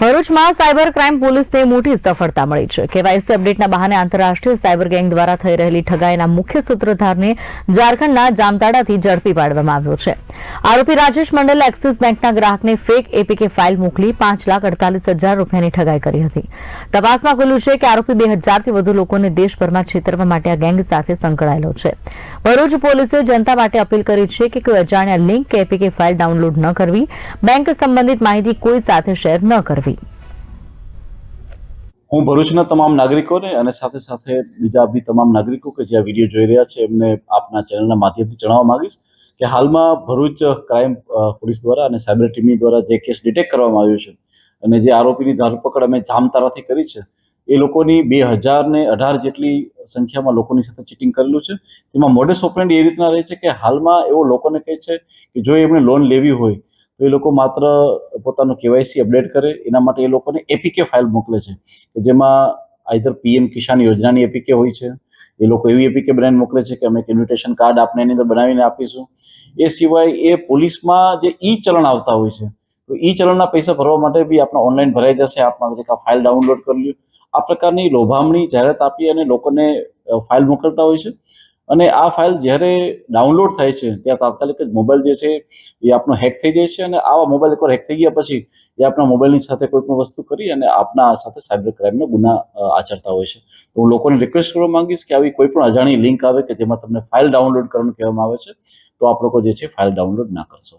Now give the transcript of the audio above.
ભરૂચમાં cyber crime પોલીસને મોટી સફળતા મળી છે। કેવાયસી અપડેટના બહાને આંતરરાષ્ટ્રીય સાયબર ગેંગ દ્વારા થઈ રહેલી ઠગાઈના મુખ્ય સૂત્રધારને ઝારખંડના જામતાડાથી ઝડપી પાડવામાં આવ્યો છે। આરોપી રાજેશ મંડલે એક્સિસ બેંકના ગ્રાહકને ફેક એપીકે ફાઇલ મોકલી 5,48,000 રૂપિયાની ઠગાઈ કરી હતી। તપાસમાં ખુલ્યું છે કે આરોપી 2,000થી વધુ લોકોને દેશભરમાં છેતરવા માટે આ ગેંગ સાથે સંકળાયેલો છે। ભરૂચ પોલીસે જનતા માટે અપીલ કરી છે કે કોઈ અજાણ્યા લિંક કે એપીકે ફાઇલ ડાઉનલોડ ન કરવી, બેંક સંબંધિત માહિતી કોઈ સાથે શેર ન કરવી। હું ભરૂચના તમામ નાગરિકોને અને સાથે સાથે બીજા બી તમામ નાગરિકો કે જે આ વિડીયો જોઈ રહ્યા છે એમને આપના ચેનલના માધ્યમથી જણાવવા માંગીશ કે હાલમાં ભરૂચ ક્રાઇમ પોલીસ દ્વારા અને સાયબર ટીમની દ્વારા જે કેસ ડિટેક્ટ કરવામાં આવ્યો છે અને જે આરોપીની ધરપકડ અમે જામતારાથી કરી છે એ લોકોની 2018 જેટલી સંખ્યામાં લોકોની સાથે ચીટિંગ કરેલું છે। તેમાં મોડસ ઓપરેન્ડી એ રીતના રહે છે કે હાલમાં એવો લોકોને કહે છે કે જો એમણે લોન લેવી હોય તો એ લોકો માત્ર પોતાનું કેવાયસી અપડેટ કરે, એના માટે એ લોકોને એપીકે ફાઇલ મોકલે છે કે જેમાં આઈધર પીએમ કિસાન યોજનાની એપીકે હોય છે, એ લોકો એવી એપીકે બનાવીને મોકલે છે કે અમે ઇન્વિટેશન કાર્ડ આપને એની અંદર બનાવીને આપીશું। એ સિવાય એ પોલીસમાં જે ઈ ચલણ આવતા હોય છે તો ઈ ચલણના પૈસા ભરવા માટે બી આપણા ઓનલાઈન ભરાઈ જશે, આપમાં ફાઇલ ડાઉનલોડ કરી લ્યો, આ પ્રકારની લોભામણી જાહેરાત આપી અને લોકોને ફાઇલ મોકલતા હોય છે। અને આ ફાઇલ જ્યારે ડાઉનલોડ થાય છે ત્યાં તાત્કાલિક જ મોબાઈલ જે છે એ આપણો હેક થઈ જાય છે અને આવા મોબાઈલ એકવાર હેક થઈ ગયા પછી એ આપણા મોબાઈલની સાથે કોઈ પણ વસ્તુ કરી અને આપના સાથે સાયબર ક્રાઇમનો ગુના આચરતા હોય છે। તો હું લોકોને રિક્વેસ્ટ કરવા માંગીશ કે આવી કોઈ પણ અજાણી લિંક આવે કે જેમાં તમને ફાઇલ ડાઉનલોડ કરવાનું કહેવામાં આવે છે તો આપ લોકો જે છે ફાઇલ ડાઉનલોડ ના કરશો।